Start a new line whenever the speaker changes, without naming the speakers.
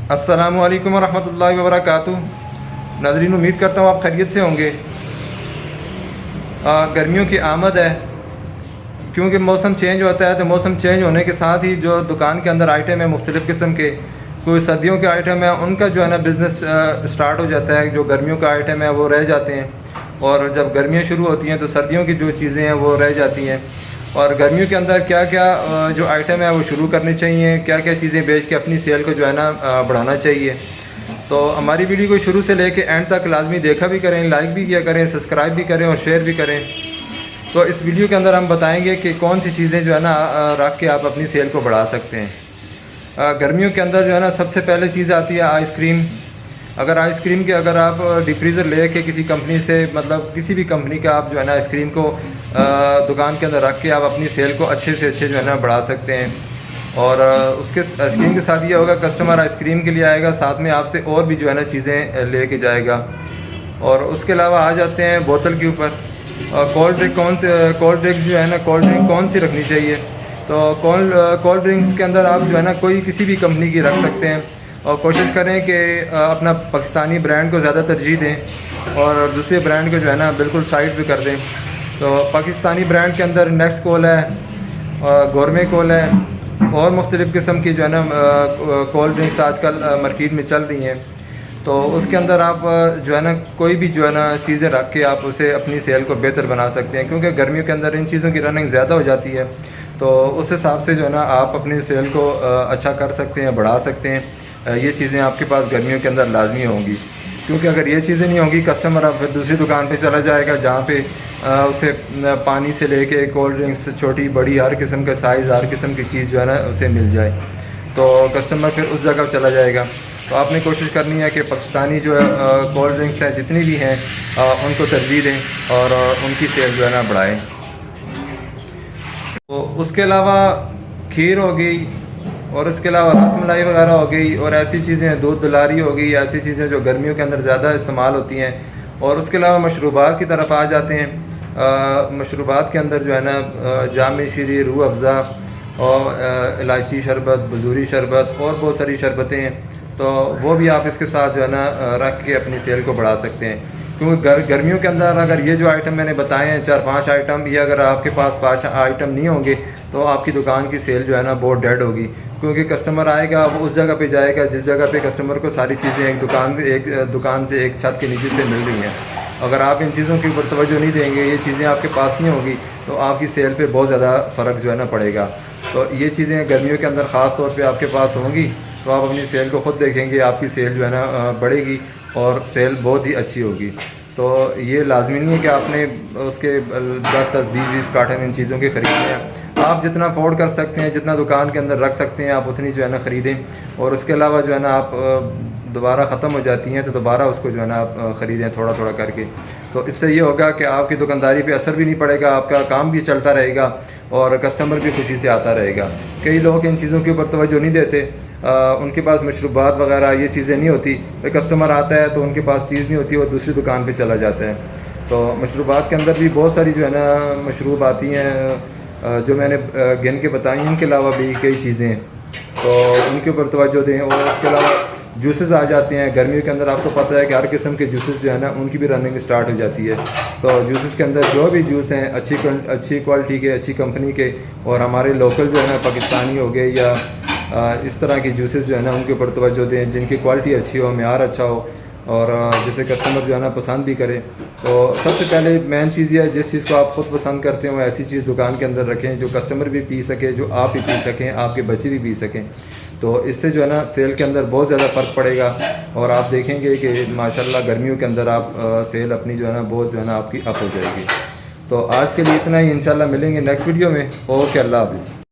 अस्सलामु अलैकुम वरहमतुल्लाहि वबरकातुहू। नाज़रीन, उम्मीद करता हूँ आप खैरियत से होंगे। गर्मियों की आमद है, क्योंकि मौसम चेंज होता है, तो मौसम चेंज होने के साथ ही जो दुकान के अंदर आइटम है मुख्तलिफ़ किस्म के, कोई सर्दियों के आइटम है उनका जो है ना बिज़नेस स्टार्ट हो जाता है। जो गर्मियों का आइटम है वो रह जाते हैं, और जब गर्मियाँ शुरू होती हैं तो सर्दियों की जो चीज़ें हैं वो रह जाती हैं। और गर्मियों के अंदर क्या क्या जो आइटम है वो शुरू करने चाहिए, क्या क्या चीज़ें बेच के अपनी सेल को जो है ना बढ़ाना चाहिए। तो हमारी वीडियो को शुरू से लेके एंड तक लाजमी देखा भी करें, लाइक भी किया करें, सब्सक्राइब भी करें और शेयर भी करें। तो इस वीडियो के अंदर हम बताएंगे कि कौन सी चीज़ें जो है ना रख के आप अपनी सेल को बढ़ा सकते हैं। गर्मियों के अंदर जो है ना सबसे पहले चीज़ आती है आइसक्रीम। अगर आइसक्रीम के अगर आप डीप फ्रीज़र ले के किसी कंपनी से, मतलब किसी भी कंपनी का आप जो है ना आइसक्रीम को दुकान के अंदर रख के आप अपनी सेल को अच्छे से अच्छे जो है ना बढ़ा सकते हैं। और उसके आइसक्रीम के साथ ये होगा, कस्टमर आइसक्रीम के लिए आएगा, साथ में आपसे और भी जो है ना चीज़ें ले के जाएगा। और उसके अलावा आ जाते हैं बोतल के ऊपर। कोल्ड ड्रिंक कोल्ड ड्रिंक जो है ना, कोल्ड ड्रिंक कौन सी रखनी चाहिए। तो कोल्ड ड्रिंक्स के अंदर आप जो है ना कोई किसी भी कंपनी की रख सकते हैं, और कोशिश करें कि अपना पाकिस्तानी ब्रांड को ज़्यादा तरजीह दें और दूसरे ब्रांड को जो है ना बिल्कुल साइड पे कर दें। तो पाकिस्तानी ब्रांड के अंदर नेक्स्ट कोल है, गौरमे कोल है, और मुख्तलिफ़ किस्म की जो है ना कोल्ड ड्रिंक्स आजकल मार्केट में चल रही हैं। तो उसके अंदर आप जो है ना कोई भी जो है ना चीज़ें रख के आप उसे अपनी सेल को बेहतर बना सकते हैं, क्योंकि गर्मियों के अंदर इन चीज़ों की रनिंग ज़्यादा हो जाती है। तो उस हिसाब से जो है ना आप अपनी सेल को अच्छा कर सकते हैं, बढ़ा सकते हैं। ये चीज़ें आपके पास गर्मियों के अंदर लाजमी होंगी, क्योंकि अगर ये चीज़ें नहीं होंगी कस्टमर अब फिर दूसरी दुकान पे चला जाएगा जहाँ पे उसे पानी से लेके कोल्ड ड्रिंक्स छोटी बड़ी हर किस्म का साइज़, हर किस्म की चीज़ जो है ना उसे मिल जाए, तो कस्टमर फिर उस जगह चला जाएगा। तो आपने कोशिश करनी है कि पाकिस्तानी जो है कोल्ड ड्रिंक्स हैं जितनी भी हैं उनको तरजीह दें और उनकी सेल जो है ना बढ़ाएँ। तो उसके अलावा खीर हो गई, और उसके अलावा रसमलाई वगैरह हो गई, और ऐसी चीज़ें, दूध दुलारी हो गई, ऐसी चीज़ें जो गर्मियों के अंदर ज़्यादा इस्तेमाल होती हैं। और उसके अलावा मशरूबात की तरफ आ जाते हैं। मशरूबात के अंदर जो है ना जाम शीरी, रूह अफ़ज़ा और इलायची शरबत, बजूरी शरबत और बहुत सारी शरबतें हैं। तो वो भी आप इसके साथ जो है ना रख के अपनी सेल को बढ़ा सकते हैं, क्योंकि गर्मियों के अंदर अगर ये जो आइटम मैंने बताए हैं 4-5 आइटम, ये अगर आपके पास 5 आइटम नहीं होंगे तो आपकी दुकान की सेल जो है ना बहुत डेड होगी। क्योंकि कस्टमर आएगा वो उस जगह पे जाएगा जिस जगह पे कस्टमर को सारी चीज़ें एक दुकान से एक छत के नीचे से मिल रही हैं। अगर आप इन चीज़ों के ऊपर तवज्जो नहीं देंगे, ये चीज़ें आपके पास नहीं होंगी, तो आपकी सेल पे बहुत ज़्यादा फ़र्क जो है ना पड़ेगा। तो ये चीज़ें गर्मियों के अंदर ख़ास तौर पे आपके पास होंगी, तो आप अपनी सेल को ख़ुद देखेंगे, आपकी सेल जो है ना बढ़ेगी और सेल बहुत ही अच्छी होगी। तो ये लाजमी नहीं है कि आपने उसके 10-10, 20-20 कार्टन इन चीज़ों के ख़रीदने हैं। आप जितना अफोर्ड कर सकते हैं, जितना दुकान के अंदर रख सकते हैं, आप उतनी जो है ना ख़रीदें। और उसके अलावा जो है ना आप दोबारा ख़त्म हो जाती हैं तो दोबारा उसको जो है ना आप ख़रीदें थोड़ा थोड़ा करके। तो इससे ये होगा कि आपकी दुकानदारी पे असर भी नहीं पड़ेगा, आपका काम भी चलता रहेगा और कस्टमर भी खुशी से आता रहेगा। कई लोग इन चीज़ों के ऊपर तवज्जो नहीं देते, उनके पास मशरूबात वगैरह ये चीज़ें नहीं होती, फिर कस्टमर आता है तो उनके पास चीज़ नहीं होती, वो दूसरी दुकान पर चला जाता है। तो मशरूबात के अंदर भी बहुत सारी जो है ना मशरूब आती हैं जो मैंने गिन के बताई, इनके अलावा भी कई चीज़ें हैं, तो उनके ऊपर तवज्जो दें। और उसके अलावा जूसेस आ जाते हैं गर्मियों के अंदर, आपको पता है कि हर किस्म के जूसेस जो है ना उनकी भी रनिंग स्टार्ट हो जाती है। तो जूसेस के अंदर जो भी जूस हैं अच्छी क्वालिटी के, अच्छी कंपनी के, और हमारे लोकल जो है ना पाकिस्तानी हो गए या इस तरह के जूसेस जो है ना उनके ऊपर तवज्जो दें, जिनकी क्वालिटी अच्छी हो, मेयार अच्छा हो, और जिसे कस्टमर जो है ना पसंद भी करे। तो सबसे पहले मेन चीज़ ये है, जिस चीज़ को आप ख़ुद पसंद करते हो ऐसी चीज़ दुकान के अंदर रखें जो कस्टमर भी पी सके, जो आप भी पी सकें, आपके बच्चे भी पी सकें। तो इससे जो है ना सेल के अंदर बहुत ज़्यादा फ़र्क पड़ेगा, और आप देखेंगे कि माशाल्लाह गर्मियों के अंदर आप सेल अपनी जो है ना बहुत जो है ना आपकी अप हो जाएगी। तो आज के लिए इतना ही, इंशाल्लाह मिलेंगे नेक्स्ट वीडियो में। ओके, अल्लाह हाफ़िज़।